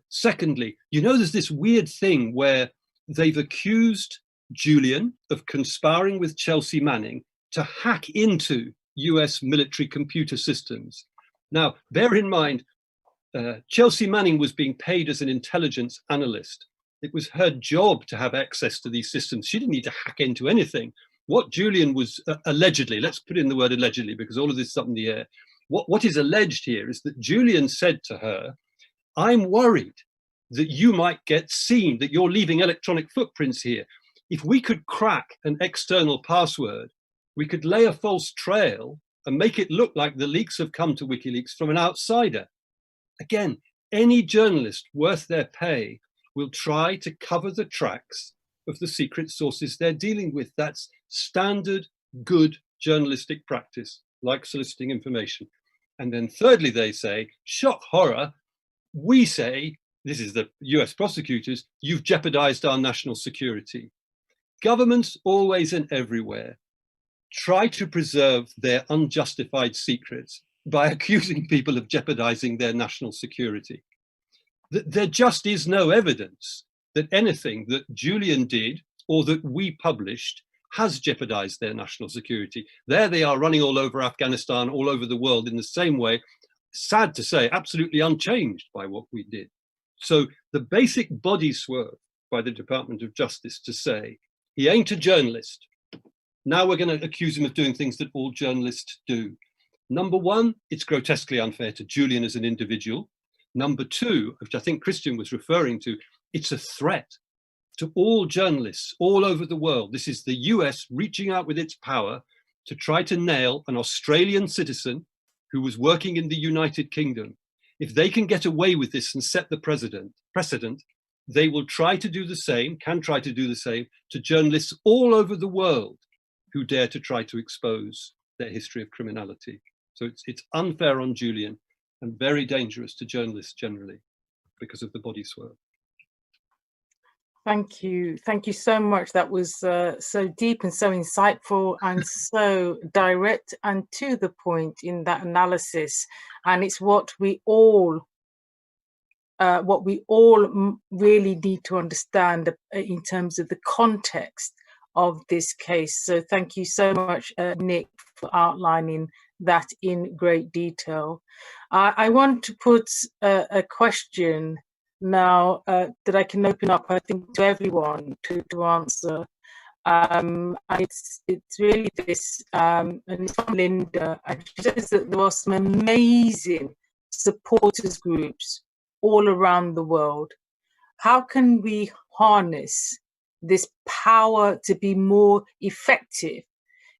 Secondly, you know, there's this weird thing where they've accused Julian of conspiring with Chelsea Manning to hack into US military computer systems. Now, bear in mind, Chelsea Manning was being paid as an intelligence analyst. It was her job to have access to these systems. She didn't need to hack into anything. What Julian was allegedly, let's put in the word allegedly because all of this is up in the air. What is alleged here is that Julian said to her, I'm worried that you might get seen, that you're leaving electronic footprints here. If we could crack an external password, we could lay a false trail and make it look like the leaks have come to WikiLeaks from an outsider. Again, any journalist worth their pay will try to cover the tracks of the secret sources they're dealing with. That's standard, good journalistic practice, like soliciting information. And then thirdly, they say, shock horror, we say, this is the US prosecutors, you've jeopardized our national security. Governments always and everywhere try to preserve their unjustified secrets by accusing people of jeopardizing their national security. There just is no evidence that anything that Julian did or that we published has jeopardized their national security. There they are running all over Afghanistan, all over the world in the same way, sad to say, absolutely unchanged by what we did. So the basic body swerve by the Department of Justice to say, he ain't a journalist. Now we're going to accuse him of doing things that all journalists do. Number one, it's grotesquely unfair to Julian as an individual. Number two, which I think Kristinn was referring to, it's a threat to all journalists all over the world. This is the US reaching out with its power to try to nail an Australian citizen who was working in the United Kingdom. If they can get away with this and set the precedent, they will try to do the same, can try to do the same to journalists all over the world who dare to try to expose their history of criminality. So it's unfair on Julian and very dangerous to journalists generally because of the body swerve. Thank you. Thank you so much. That was so deep and so insightful and so direct and to the point in that analysis. And it's what we all really need to understand in terms of the context of this case. So thank you so much, Nick, for outlining that in great detail. I want to put a question now that I can open up, I think, to everyone to answer. It's really this, and it's from Linda, and she says that there are some amazing supporters groups all around the world. How can we harness this power to be more effective?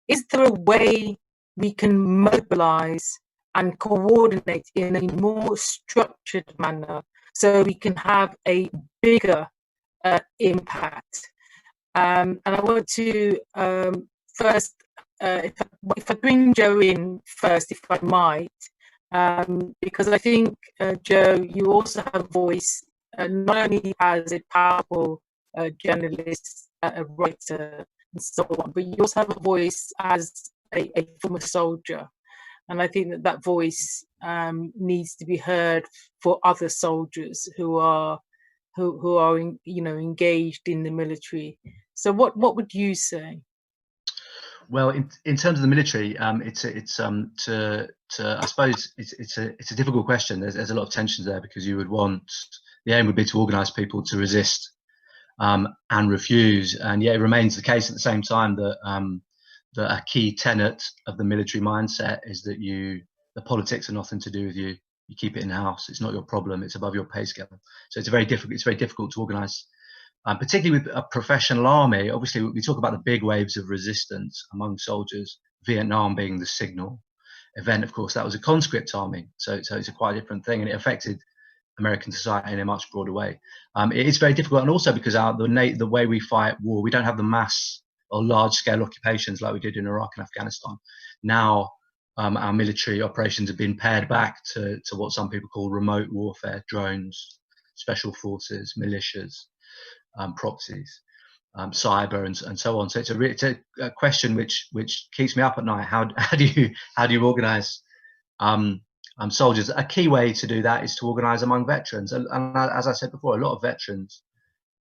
Is there a way we can mobilize and coordinate in a more structured manner so we can have a bigger impact? And I want to first, if I bring Joe in first, if I might, because I think, Joe, you also have a voice, not only as a powerful journalist, a writer, and so on, but you also have a voice as a former soldier. And I think that voice needs to be heard for other soldiers who are engaged in the military. So what would you say? Well, in terms of the military, I suppose it's a difficult question. There's a lot of tensions there because you would want the aim would be to organise people to resist and refuse. And yet it remains the case at the same time that that a key tenet of the military mindset is that the politics are nothing to do with you. You keep it in house. It's not your problem. It's above your pay scale. So it's very difficult to organise, particularly with a professional army. Obviously, we talk about the big waves of resistance among soldiers. Vietnam being the signal event, of course, that was a conscript army. So it's a quite different thing, and it affected American society in a much broader way. It is very difficult, and also because the way we fight war, we don't have the mass or large-scale occupations like we did in Iraq and Afghanistan. Now, our military operations have been pared back to what some people call remote warfare: drones, special forces, militias, proxies, cyber, and so on. So it's a question which keeps me up at night. How do you organise soldiers? A key way to do that is to organise among veterans, and as I said before, a lot of veterans,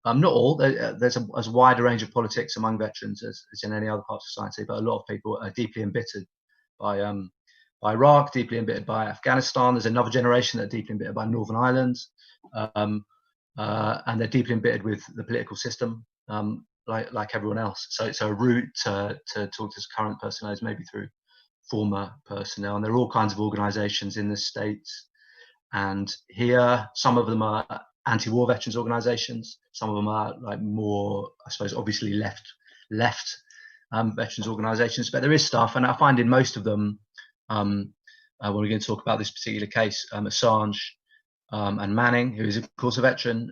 not all, there's as wide a range of politics among veterans as in any other part of society, but a lot of people are deeply embittered by Iraq, deeply embittered by Afghanistan. There's another generation that are deeply embittered by Northern Ireland, and they're deeply embittered with the political system, like everyone else. So it's a route to talk to current personnel is maybe through former personnel, and there are all kinds of organisations in the States and here. Some of them are anti-war veterans organisations. Some of them are like more, I suppose, obviously left veterans organisations. But there is stuff, and I find in most of them, when we're going to talk about this particular case, Assange and Manning, who is of course a veteran,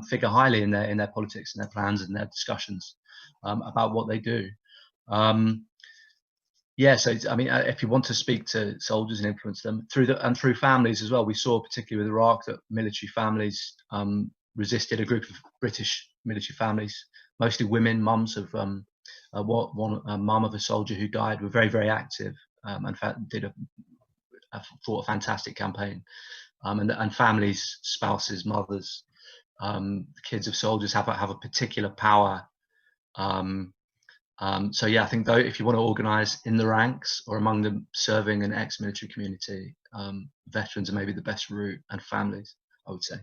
figure highly in their politics and their plans and their discussions about what they do. Yeah, so I mean, if you want to speak to soldiers and influence them through families as well, we saw particularly with Iraq that military families resisted. A group of British military families, mostly women, mums of one mum of a soldier who died, were very, very active, and fought a fantastic campaign. And families, spouses, mothers, kids of soldiers have a particular power. So yeah, I think though, if you want to organise in the ranks or among the serving and ex-military community, veterans are maybe the best route, and families, I would say.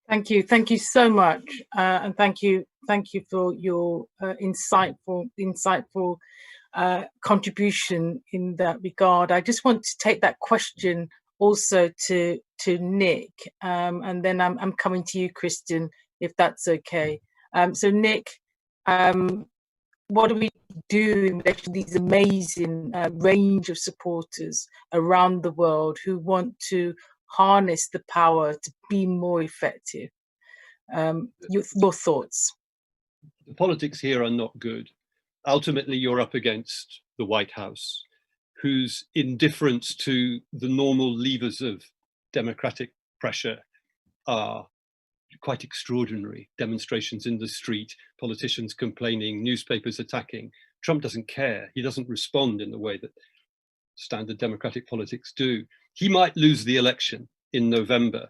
Thank you so much, and thank you for your insightful contribution in that regard. I just want to take that question also to Nick, and then I'm coming to you, Kristinn, if that's okay. So Nick, what do we do in relation to these amazing range of supporters around the world who want to harness the power to be more effective? Your thoughts? The politics here are not good. Ultimately, you're up against the White House, whose indifference to the normal levers of democratic pressure are quite extraordinary. Demonstrations in the street, politicians complaining, newspapers attacking. Trump doesn't care. He doesn't respond in the way that standard democratic politics do. He might lose the election in November,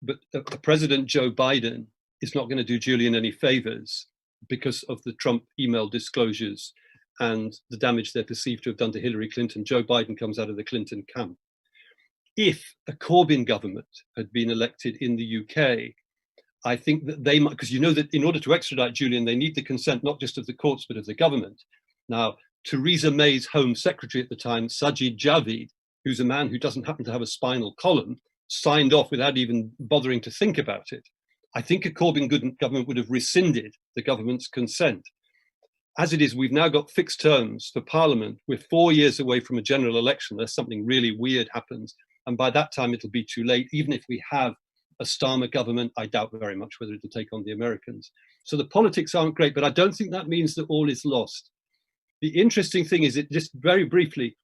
but President Joe Biden is not going to do Julian any favors because of the Trump email disclosures and the damage they're perceived to have done to Hillary Clinton. Joe Biden comes out of the Clinton camp. If a Corbyn government had been elected in the UK, I think that they might, because you know that in order to extradite Julian, they need the consent not just of the courts, but of the government. Now, Theresa May's Home Secretary at the time, Sajid Javid, who's a man who doesn't happen to have a spinal column, signed off without even bothering to think about it. I think a Corbyn government would have rescinded the government's consent. As it is, we've now got fixed terms for Parliament. We're 4 years away from a general election unless something really weird happens. And by that time, it'll be too late. Even if we have a Starmer government, I doubt very much whether it'll take on the Americans. So the politics aren't great, but I don't think that means that all is lost. The interesting thing is, just very briefly,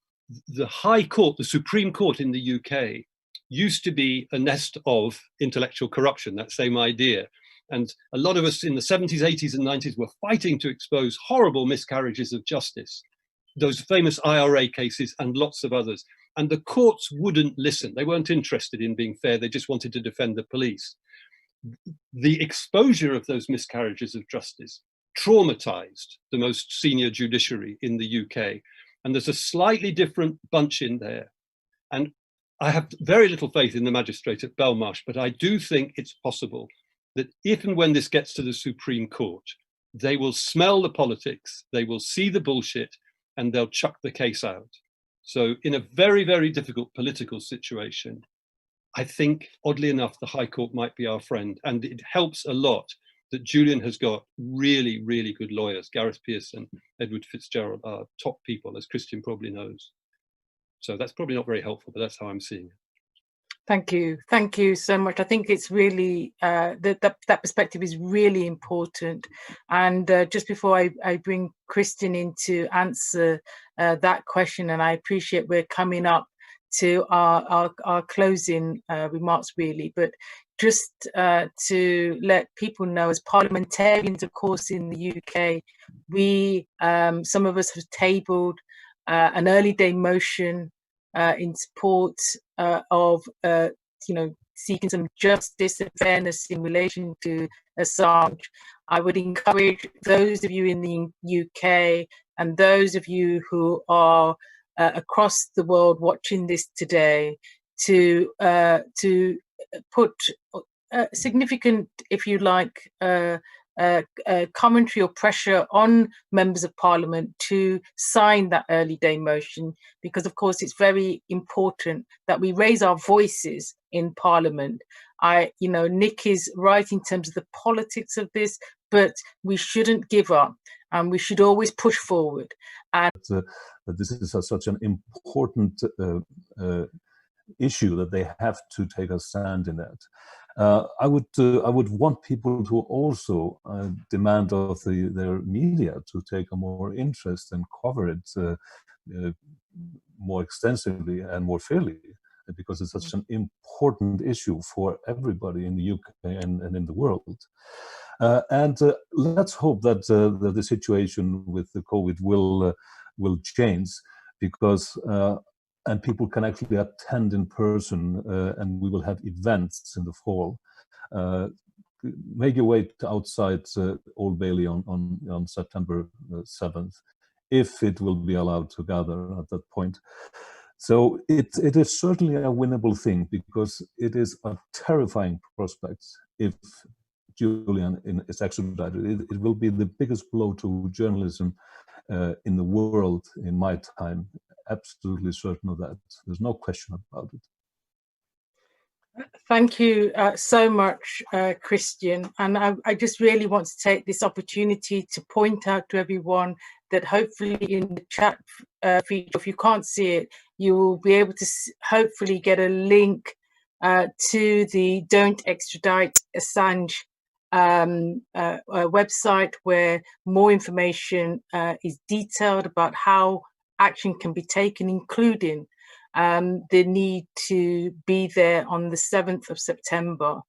the High Court, the Supreme Court in the UK, used to be a nest of intellectual corruption, that same idea. And a lot of us in the 70s, 80s and 90s were fighting to expose horrible miscarriages of justice, those famous IRA cases and lots of others. And the courts wouldn't listen. They weren't interested in being fair. They just wanted to defend the police. The exposure of those miscarriages of justice traumatized the most senior judiciary in the UK. And there's a slightly different bunch in there. And I have very little faith in the magistrate at Belmarsh, but I do think it's possible that if and when this gets to the Supreme Court, they will smell the politics, they will see the bullshit, and they'll chuck the case out. So in a very, very difficult political situation, I think, oddly enough, the High Court might be our friend. And it helps a lot that Julian has got really, really good lawyers. Gareth Pearson, Edward Fitzgerald are top people, as Kristinn probably knows. So that's probably not very helpful, but that's how I'm seeing it. Thank you so much. I think it's really that perspective is really important. And just before I bring Kristinn in to answer that question, and I appreciate we're coming up to our closing remarks really, but just to let people know, as parliamentarians, of course, in the UK, we some of us have tabled an early day motion in support of seeking some justice and fairness in relation to Assange. I would encourage those of you in the UK and those of you who are across the world watching this today to put significant, if you like, commentary or pressure on members of parliament to sign that early day motion, because of course it's very important that we raise our voices in parliament. Nick is right in terms of the politics of this, but we shouldn't give up and we should always push forward. And this is such an important issue that they have to take a stand in that. I would want people to also demand of their media to take a more interest and cover it more extensively and more fairly, because it's such an important issue for everybody in the UK and in the world. And let's hope that the situation with the COVID will change, because and people can actually attend in person, and we will have events in the fall. Make your way to outside Old Bailey on September 7th, if it will be allowed to gather at that point. So it is certainly a winnable thing, because it is a terrifying prospect if Julian is extradited. It will be the biggest blow to journalism in the world in my time. Absolutely certain of that. There's no question about it. Thank you so much, Kristinn. And I just really want to take this opportunity to point out to everyone that hopefully in the chat feature, if you can't see it, you will be able to hopefully get a link to the Don't Extradite Assange website, where more information is detailed about how action can be taken, including the need to be there on the 7th of September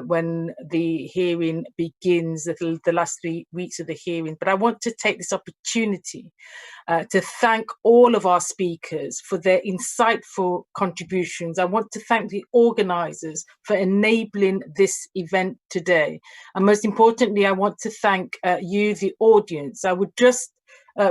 when the hearing begins, the last 3 weeks of the hearing. But I want to take this opportunity to thank all of our speakers for their insightful contributions. I want to thank the organisers for enabling this event today. And most importantly, I want to thank you, the audience. I would just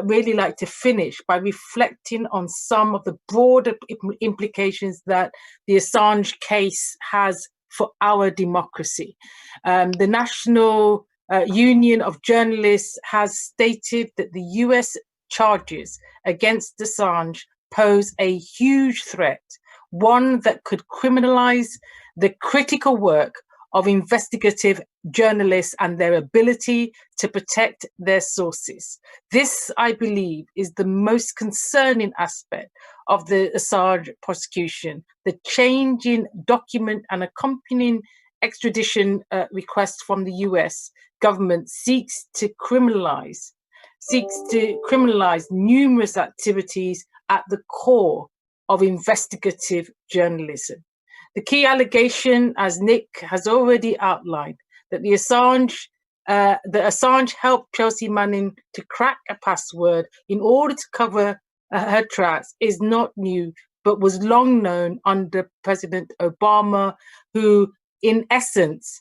really like to finish by reflecting on some of the broader implications that the Assange case has for our democracy. The National Union of Journalists has stated that the US charges against Assange pose a huge threat, one that could criminalize the critical work of investigative journalists and their ability to protect their sources. This, I believe, is the most concerning aspect of the Assange prosecution. The change in document and accompanying extradition request from the US government seeks to criminalize numerous activities at the core of investigative journalism. The key allegation, as Nick has already outlined, that Assange helped Chelsea Manning to crack a password in order to cover her tracks is not new, but was long known under President Obama, who, in essence,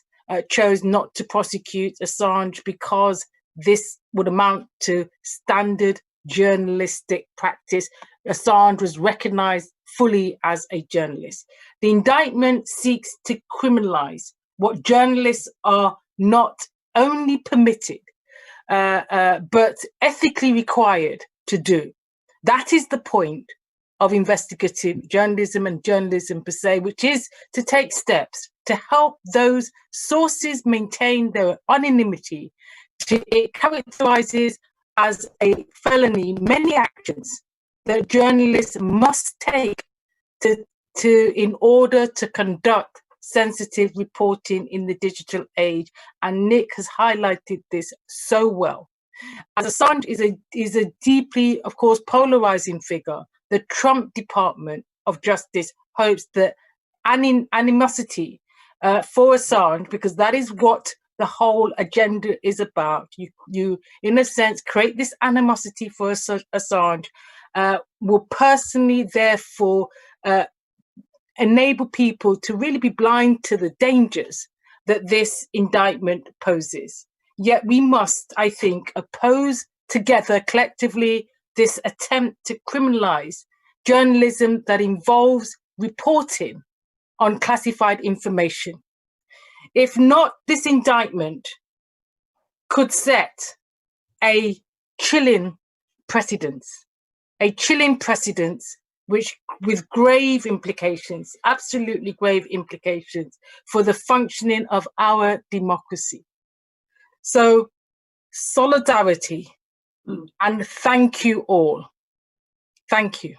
chose not to prosecute Assange because this would amount to standard journalistic practice. Assange was recognized fully as a journalist. The indictment seeks to criminalize what journalists are not only permitted, but ethically required to do. That is the point of investigative journalism and journalism per se, which is to take steps to help those sources maintain their anonymity. It characterizes as a felony many actions that journalists must take in order to conduct sensitive reporting in the digital age. And Nick has highlighted this so well. As Assange is a deeply, of course, polarizing figure, the Trump Department of Justice hopes that animosity for Assange, because that is what the whole agenda is about. You in a sense, create this animosity for Assange, will personally, therefore, enable people to really be blind to the dangers that this indictment poses. Yet we must, I think, oppose together collectively this attempt to criminalize journalism that involves reporting on classified information. If not, this indictment could set a chilling precedent, which with grave implications, absolutely grave implications for the functioning of our democracy. So solidarity and thank you all. Thank you.